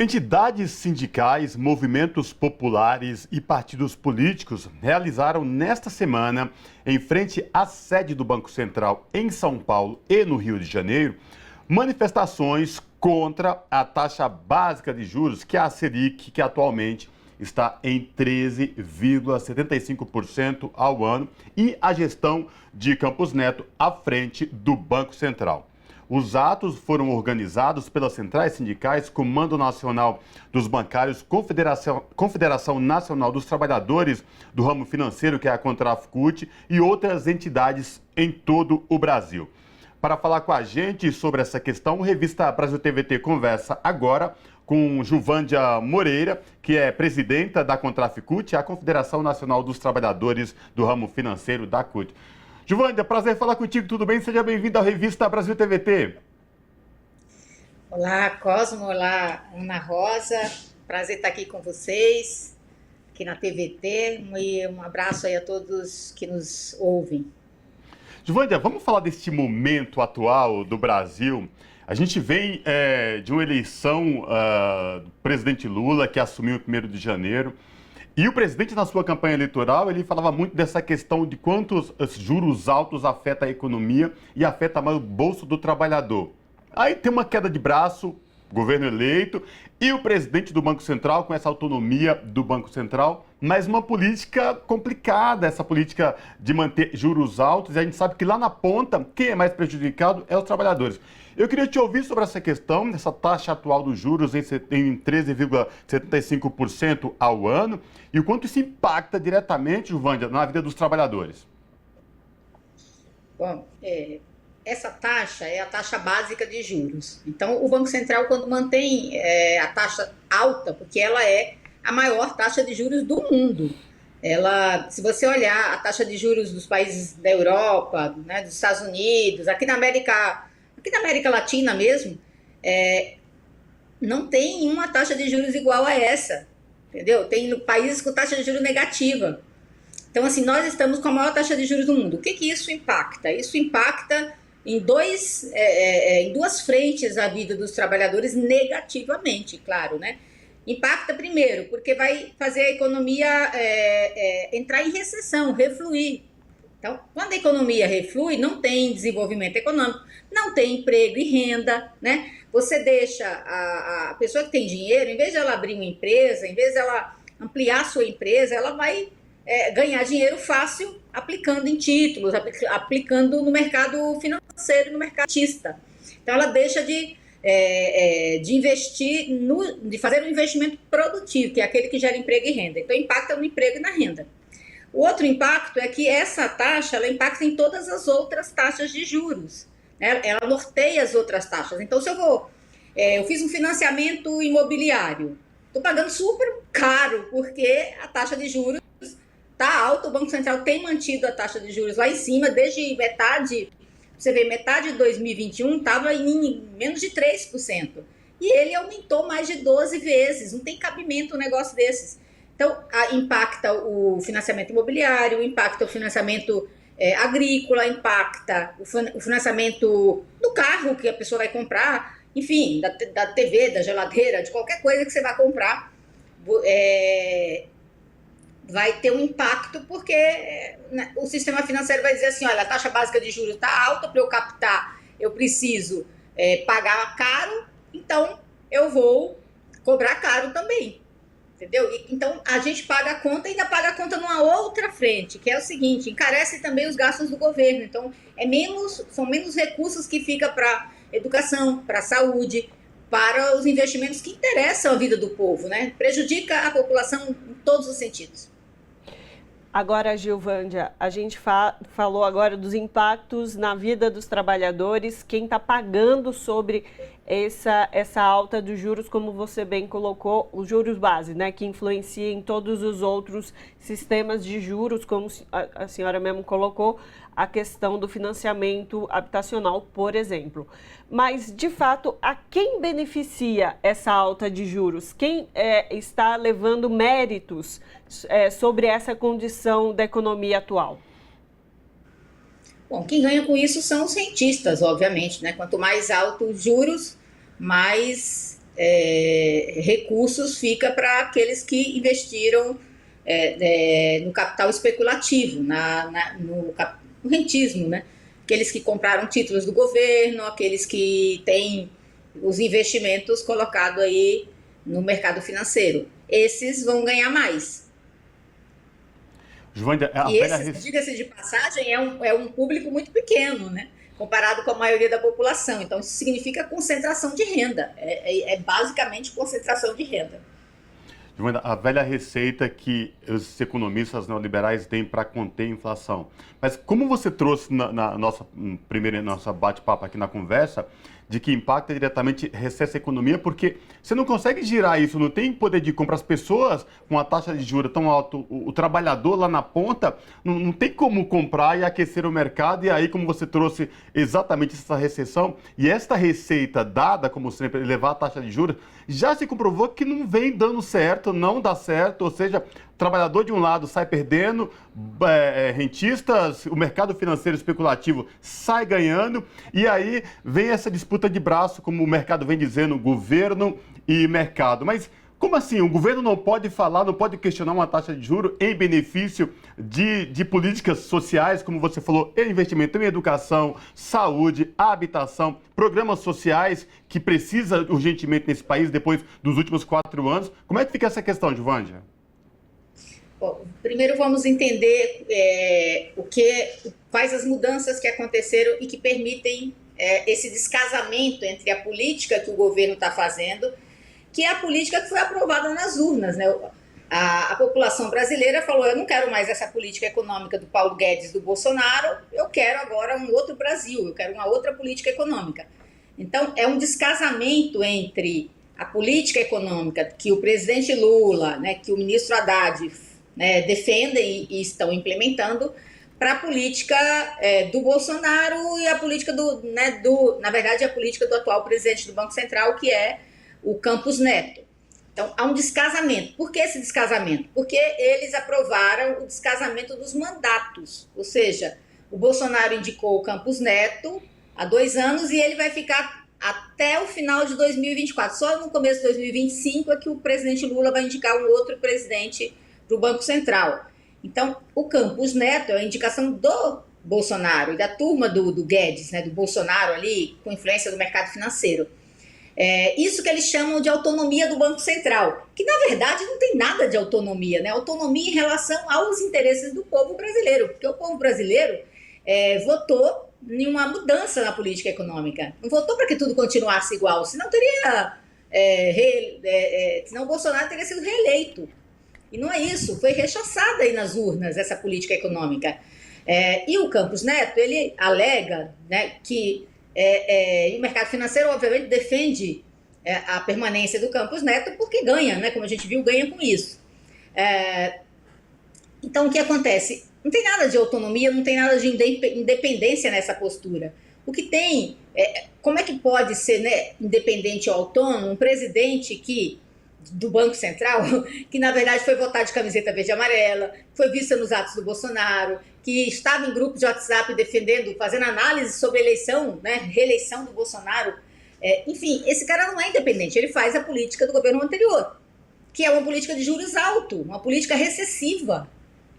Entidades sindicais, movimentos populares e partidos políticos realizaram nesta semana, em frente à sede do Banco Central em São Paulo e no Rio de Janeiro, manifestações contra a taxa básica de juros, que é a Selic, que atualmente está em 13,75% ao ano, e a gestão de Campos Neto à frente do Banco Central. Os atos foram organizados pelas centrais sindicais, Comando Nacional dos Bancários, Confederação Nacional dos Trabalhadores do Ramo Financeiro, que é a Contrafcut, e outras entidades em todo o Brasil. Para falar com a gente sobre essa questão, a Revista Brasil TVT conversa agora com Juvândia Moreira, que é presidenta da Contrafcut, a Confederação Nacional dos Trabalhadores do Ramo Financeiro da CUT. Juvândia, prazer falar contigo, tudo bem? Seja bem-vinda à Revista Brasil TVT. Olá, Cosmo, olá, Ana Rosa, prazer estar aqui com vocês, aqui na TVT, e um abraço aí a todos que nos ouvem. Juvândia, vamos falar deste momento atual do Brasil. A gente vem de uma eleição do presidente Lula, que assumiu em 1º de janeiro, e o presidente, na sua campanha eleitoral, ele falava muito dessa questão de quantos juros altos afetam a economia e afeta mais o bolso do trabalhador. Aí tem uma queda de braço, governo eleito, e o presidente do Banco Central, com essa autonomia do Banco Central, mas uma política complicada, essa política de manter juros altos, e a gente sabe que lá na ponta, quem é mais prejudicado é os trabalhadores. Eu queria te ouvir sobre essa questão, dessa taxa atual dos juros em 13,75% ao ano, e o quanto isso impacta diretamente, Juvândia, na vida dos trabalhadores. Bom, essa taxa é a taxa básica de juros. Então, o Banco Central, quando mantém a taxa alta, porque ela é a maior taxa de juros do mundo. Se você olhar a taxa de juros dos países da Europa, né, dos Estados Unidos, aqui na América Latina mesmo, não tem uma taxa de juros igual a essa, entendeu? Tem países com taxa de juros negativa. Então, assim, nós estamos com a maior taxa de juros do mundo. O que isso impacta? Isso impacta em duas frentes a vida dos trabalhadores negativamente, claro, né? Impacta primeiro, porque vai fazer a economia entrar em recessão, refluir. Então, quando a economia reflui, não tem desenvolvimento econômico, não tem emprego e renda, né? Você deixa a pessoa que tem dinheiro, em vez de ela abrir uma empresa, em vez de ela ampliar a sua empresa, ela vai ganhar dinheiro fácil aplicando em títulos, aplicando no mercado financeiro, no mercado artista. Então, ela deixa de investir, de fazer um investimento produtivo, que é aquele que gera emprego e renda. Então, impacta no emprego e na renda. O outro impacto é que essa taxa, ela impacta em todas as outras taxas de juros. Ela norteia as outras taxas. Então, se eu fiz um financiamento imobiliário, estou pagando super caro, porque a taxa de juros está alta, o Banco Central tem mantido a taxa de juros lá em cima, desde metade de 2021 estava em menos de 3%. E ele aumentou mais de 12 vezes, não tem cabimento um negócio desses. Então, impacta o financiamento imobiliário, impacta o financiamento agrícola, impacta o financiamento do carro que a pessoa vai comprar, enfim, da TV, da geladeira, de qualquer coisa que você vai comprar, vai ter um impacto, porque o sistema financeiro vai dizer assim, olha, a taxa básica de juros está alta, para eu captar eu preciso pagar caro, então eu vou cobrar caro também. Entendeu? Então, a gente paga a conta e ainda paga a conta numa outra frente, que é o seguinte, encarece também os gastos do governo. Então, são menos recursos que fica para educação, para saúde, para os investimentos que interessam a vida do povo, né? Prejudica a população em todos os sentidos. Agora, Juvândia, a gente falou agora dos impactos na vida dos trabalhadores, quem está pagando sobre essa alta dos juros, como você bem colocou, os juros base, né, que influencia em todos os outros sistemas de juros, como a senhora mesmo colocou, a questão do financiamento habitacional, por exemplo. Mas, de fato, a quem beneficia essa alta de juros? Quem está levando méritos sobre essa condição da economia atual? Bom, quem ganha com isso são os rentistas, obviamente, né? Quanto mais altos os juros, mais recursos fica para aqueles que investiram no capital especulativo, no rentismo, né? Aqueles que compraram títulos do governo, aqueles que têm os investimentos colocados aí no mercado financeiro. Esses vão ganhar mais. Joânia, E esse, diga-se de passagem, é um público muito pequeno, né? Comparado com a maioria da população. Então, isso significa concentração de renda. É basicamente concentração de renda. Joânia, a velha receita que os economistas neoliberais têm para conter a inflação. Mas como você trouxe na nossa bate-papo aqui na conversa, de que impacta diretamente, recesse a economia, porque você não consegue girar isso, não tem poder de compra. As pessoas com a taxa de juros tão alta, o trabalhador lá na ponta, não tem como comprar e aquecer o mercado, e aí, como você trouxe exatamente essa recessão, e esta receita dada, como sempre, elevar a taxa de juros, já se comprovou que não vem dando certo, não dá certo, ou seja, o trabalhador de um lado sai perdendo, rentistas, o mercado financeiro especulativo sai ganhando, e aí vem essa disputa de braço, como o mercado vem dizendo, governo e mercado. Mas como assim? O governo não pode falar, não pode questionar uma taxa de juros em benefício de políticas sociais, como você falou, investimento em educação, saúde, habitação, programas sociais que precisa urgentemente nesse país depois dos últimos 4 anos. Como é que fica essa questão, Giovândia? Bom, primeiro vamos entender quais as mudanças que aconteceram e que permitem esse descasamento entre a política que o governo está fazendo, que é a política que foi aprovada nas urnas, né? A população brasileira falou, eu não quero mais essa política econômica do Paulo Guedes, do Bolsonaro, eu quero agora um outro Brasil, eu quero uma outra política econômica. Então, é um descasamento entre a política econômica que o presidente Lula, né, que o ministro Haddad, né, defendem e estão implementando, para a política do Bolsonaro e a política na verdade, a política do atual presidente do Banco Central, que é o Campos Neto. Então, há um descasamento. Por que esse descasamento? Porque eles aprovaram o descasamento dos mandatos. Ou seja, o Bolsonaro indicou o Campos Neto há 2 anos e ele vai ficar até o final de 2024. Só no começo de 2025 é que o presidente Lula vai indicar um outro presidente para o Banco Central. Então, o Campos Neto é a indicação do Bolsonaro e da turma do Guedes, né, do Bolsonaro ali, com influência do mercado financeiro. Isso que eles chamam de autonomia do Banco Central, que na verdade não tem nada de autonomia, né? Autonomia em relação aos interesses do povo brasileiro, porque o povo brasileiro votou em uma mudança na política econômica, não votou para que tudo continuasse igual, senão senão o Bolsonaro teria sido reeleito. E não é isso, foi rechaçada aí nas urnas essa política econômica. E o Campos Neto, ele alega, né, que o mercado financeiro, obviamente, defende a permanência do Campos Neto porque ganha, né? Como a gente viu, ganha com isso. Então, o que acontece? Não tem nada de autonomia, não tem nada de independência nessa postura. O que tem, como é que pode ser, né, independente ou autônomo um presidente do Banco Central, que na verdade foi votar de camiseta verde e amarela, foi vista nos atos do Bolsonaro, que estava em grupos de WhatsApp fazendo análise sobre a eleição, né, reeleição do Bolsonaro. Enfim, esse cara não é independente, ele faz a política do governo anterior, que é uma política de juros alto, uma política recessiva,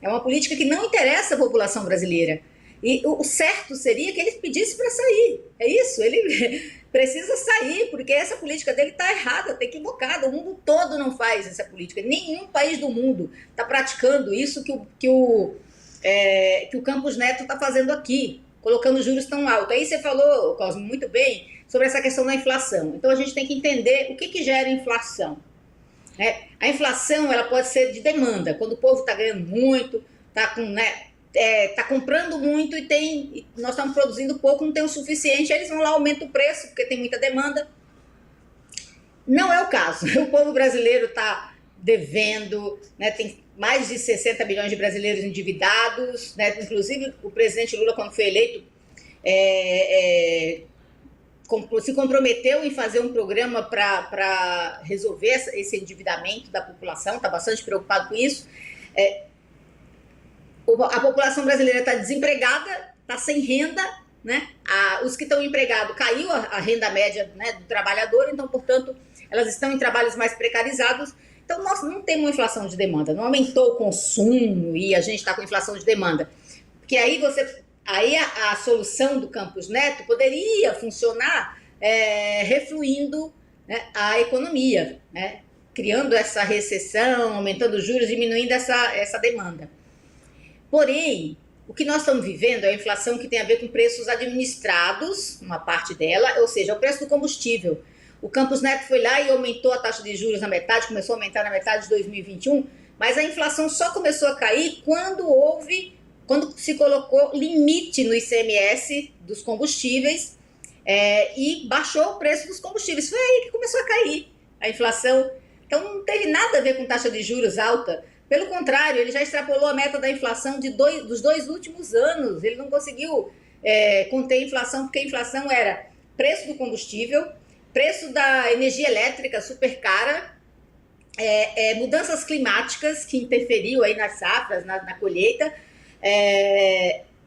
é uma política que não interessa a população brasileira. E o certo seria que ele pedisse para sair. É isso, ele precisa sair, porque essa política dele está errada, está equivocada. O mundo todo não faz essa política. Nenhum país do mundo está praticando isso que o Campos Neto está fazendo aqui, colocando juros tão altos. Aí você falou, Cosmo, muito bem, sobre essa questão da inflação. Então a gente tem que entender o que gera inflação. A inflação ela pode ser de demanda, quando o povo está ganhando muito, está comprando muito e nós estamos produzindo pouco, não tem o suficiente, eles vão lá, aumentam o preço, porque tem muita demanda. Não é o caso. O povo brasileiro está devendo, né, tem mais de 60 milhões de brasileiros endividados, né, inclusive o presidente Lula, quando foi eleito, se comprometeu em fazer um programa para resolver esse endividamento da população, está bastante preocupado com isso. A população brasileira está desempregada, está sem renda, né? Os que estão empregados, caiu a renda média, né, do trabalhador, então, portanto, elas estão em trabalhos mais precarizados. Então, nós não temos uma inflação de demanda, não aumentou o consumo e a gente está com inflação de demanda. Porque aí a solução do Campos Neto poderia funcionar refluindo, né, a economia, né, criando essa recessão, aumentando os juros, diminuindo essa demanda. Porém, o que nós estamos vivendo é a inflação que tem a ver com preços administrados, uma parte dela, ou seja, o preço do combustível. O Campos Neto foi lá e aumentou a taxa de juros na metade, começou a aumentar na metade de 2021, mas a inflação só começou a cair quando se colocou limite no ICMS dos combustíveis e baixou o preço dos combustíveis. Foi aí que começou a cair a inflação. Então não teve nada a ver com taxa de juros alta. Pelo contrário, ele já extrapolou a meta da inflação dos 2 últimos anos. Ele não conseguiu conter a inflação, porque a inflação era preço do combustível, preço da energia elétrica super cara, mudanças climáticas que interferiu aí nas safras, na colheita,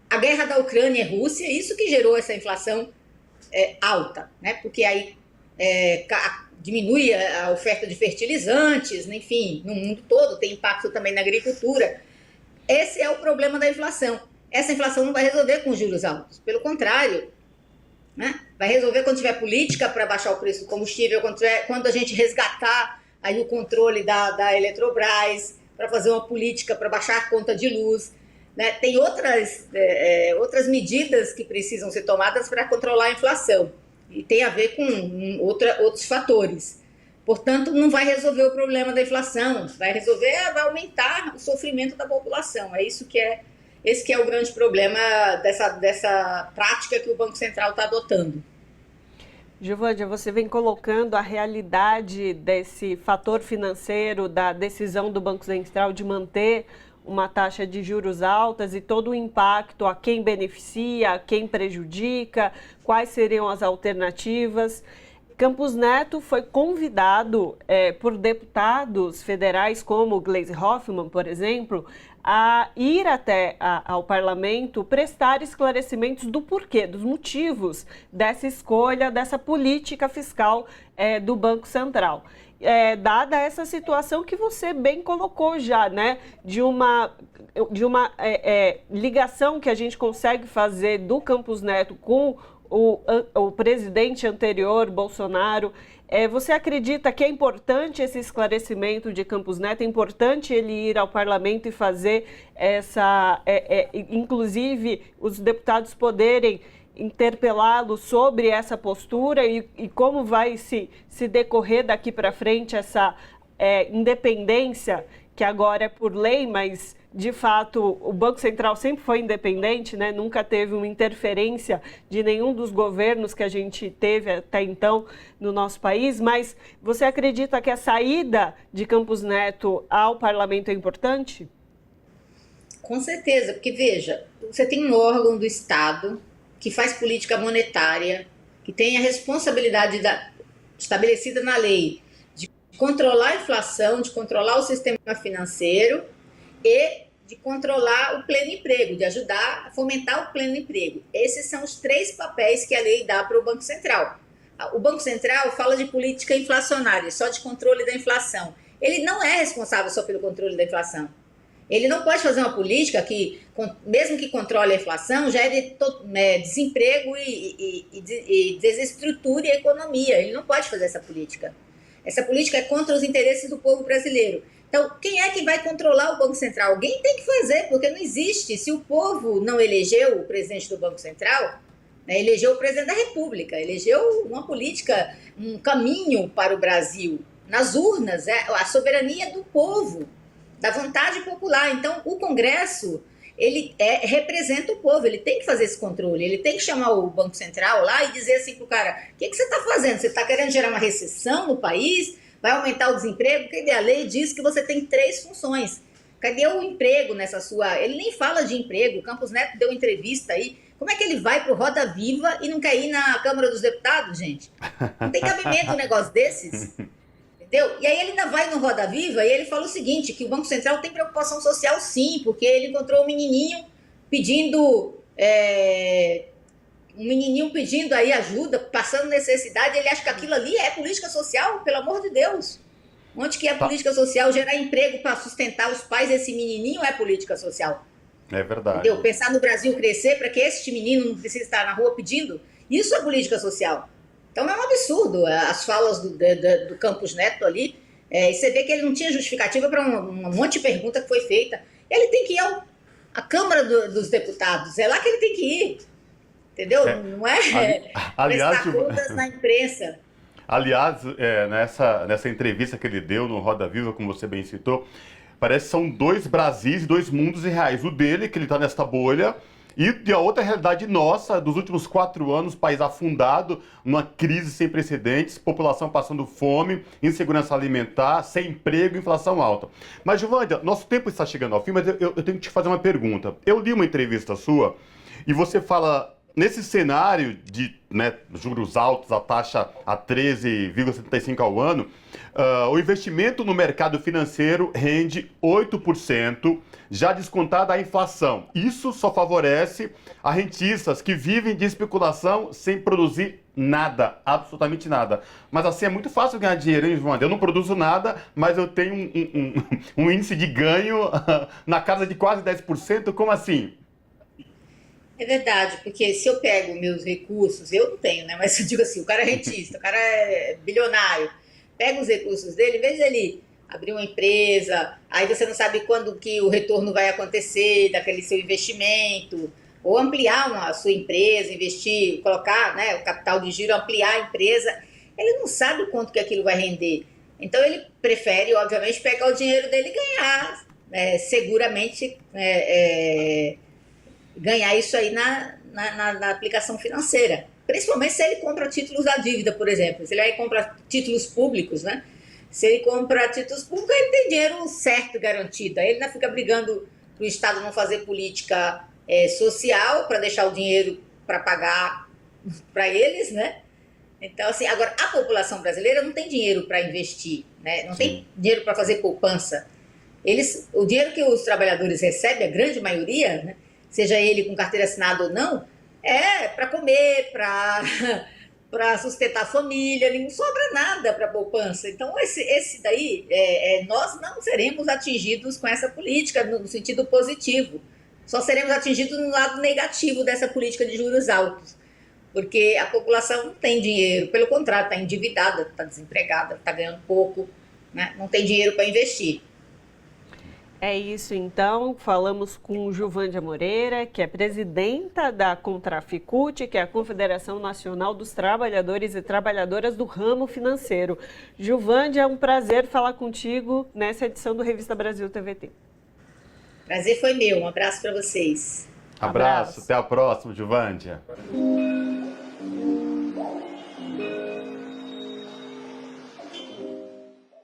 a guerra da Ucrânia e Rússia, isso que gerou essa inflação alta, né? Porque aí diminui a oferta de fertilizantes, enfim, no mundo todo, tem impacto também na agricultura. Esse é o problema da inflação. Essa inflação não vai resolver com juros altos, pelo contrário, né? Vai resolver quando tiver política para baixar o preço do combustível, quando a gente resgatar aí o controle da Eletrobras, para fazer uma política para baixar a conta de luz, né? Tem outras medidas que precisam ser tomadas para controlar a inflação. E tem a ver com outros fatores. Portanto, não vai resolver o problema da inflação, vai aumentar o sofrimento da população. Esse que é o grande problema dessa prática que o Banco Central está adotando. Giovânia, você vem colocando a realidade desse fator financeiro, da decisão do Banco Central de manter uma taxa de juros altas e todo o impacto a quem beneficia, a quem prejudica, quais seriam as alternativas. Campos Neto foi convidado por deputados federais como Gleisi Hoffmann, por exemplo, a ir até ao parlamento prestar esclarecimentos do porquê, dos motivos dessa escolha, dessa política fiscal do Banco Central. Dada essa situação que você bem colocou já, né, de uma ligação que a gente consegue fazer do Campos Neto com o presidente anterior, Bolsonaro. Você acredita que é importante esse esclarecimento de Campos Neto? É importante ele ir ao parlamento e fazer inclusive os deputados poderem interpelá-lo sobre essa postura e como vai se decorrer daqui para frente essa independência, que agora é por lei, mas de fato o Banco Central sempre foi independente, né? Nunca teve uma interferência de nenhum dos governos que a gente teve até então no nosso país. Mas você acredita que a saída de Campos Neto ao parlamento é importante? Com certeza, porque veja, você tem um órgão do Estado que faz política monetária, que tem a responsabilidade estabelecida na lei de controlar a inflação, de controlar o sistema financeiro e de controlar o pleno emprego, de ajudar a fomentar o pleno emprego. Esses são os 3 papéis que a lei dá para o Banco Central. O Banco Central fala de política inflacionária, só de controle da inflação. Ele não é responsável só pelo controle da inflação. Ele não pode fazer uma política que, mesmo que controle a inflação, gere desemprego e desestruture a economia. Ele não pode fazer essa política. Essa política é contra os interesses do povo brasileiro. Então, quem é que vai controlar o Banco Central? Alguém tem que fazer, porque não existe. Se o povo não elegeu o presidente do Banco Central, né, elegeu o presidente da República, elegeu uma política, um caminho para o Brasil. Nas urnas, a soberania do povo, da vontade popular. Então, o Congresso, ele representa o povo, ele tem que fazer esse controle, ele tem que chamar o Banco Central lá e dizer assim pro cara, o que você está fazendo? Você está querendo gerar uma recessão no país? Vai aumentar o desemprego? Porque a lei diz que você tem 3 funções. Cadê o emprego nessa sua... Ele nem fala de emprego, o Campos Neto deu entrevista aí. Como é que ele vai pro Roda Viva e não quer ir na Câmara dos Deputados, gente? Não tem cabimento um negócio desses. Entendeu? E aí ele ainda vai no Roda Viva e ele fala o seguinte, que o Banco Central tem preocupação social sim, porque ele encontrou um menininho pedindo um menininho pedindo aí ajuda, passando necessidade, ele acha que aquilo ali é política social, pelo amor de Deus. Onde que é política social? Gerar emprego para sustentar os pais desse menininho é política social. É verdade. Entendeu? Pensar no Brasil crescer para que este menino não precise estar na rua pedindo, isso é política social. Então é um absurdo as falas do Campos Neto ali. E você vê que ele não tinha justificativa para um monte de pergunta que foi feita. Ele tem que ir à Câmara dos Deputados, é lá que ele tem que ir. Entendeu? Não é prestar contas na imprensa. Aliás, nessa entrevista que ele deu no Roda Viva, como você bem citou, parece que são dois Brasis, dois mundos reais. O dele, que ele está nesta bolha, e a outra realidade nossa, dos últimos 4 anos, país afundado, numa crise sem precedentes, população passando fome, insegurança alimentar, sem emprego, inflação alta. Mas, Juvândia, nosso tempo está chegando ao fim, mas eu tenho que te fazer uma pergunta. Eu li uma entrevista sua e você fala, nesse cenário de juros altos, a taxa a 13,75 ao ano, o investimento no mercado financeiro rende 8%, já descontada a inflação. Isso só favorece a rentistas que vivem de especulação sem produzir nada, absolutamente nada. Mas assim, é muito fácil ganhar dinheiro, hein, João? Eu não produzo nada, mas eu tenho um índice de ganho na casa de quase 10%. Como assim? É verdade, porque se eu pego meus recursos, eu não tenho, né? Mas eu digo assim, o cara é rentista, o cara é bilionário, pega os recursos dele, em vez de ele abrir uma empresa, aí você não sabe quando que o retorno vai acontecer daquele seu investimento, ou ampliar a sua empresa, investir, colocar, né, o capital de giro, ampliar a empresa, ele não sabe o quanto que aquilo vai render. Então ele prefere, obviamente, pegar o dinheiro dele e ganhar, seguramente, ganhar isso aí na aplicação financeira. Principalmente se ele compra títulos da dívida, por exemplo. Se ele vai comprar títulos públicos, né? Se ele compra títulos públicos, ele tem dinheiro certo garantido. Aí ele não fica brigando para o Estado não fazer política social para deixar o dinheiro para pagar para eles, né? Então, assim, agora, a população brasileira não tem dinheiro para investir, né? Não tem dinheiro para fazer poupança. O dinheiro que os trabalhadores recebem, a grande maioria, né? Seja ele com carteira assinada ou não, é para comer, para sustentar a família, não sobra nada para a poupança. Então, esse daí, nós não seremos atingidos com essa política no sentido positivo. Só seremos atingidos no lado negativo dessa política de juros altos, porque a população não tem dinheiro, pelo contrário, está endividada, está desempregada, está ganhando pouco, né? Não tem dinheiro para investir. É isso, então, falamos com Juvândia Moreira, que é presidenta da Contraficult, que é a Confederação Nacional dos Trabalhadores e Trabalhadoras do Ramo Financeiro. Juvândia, é um prazer falar contigo nessa edição do Revista Brasil TVT. Prazer foi meu, um abraço para vocês. Abraço, até a próxima, Juvândia.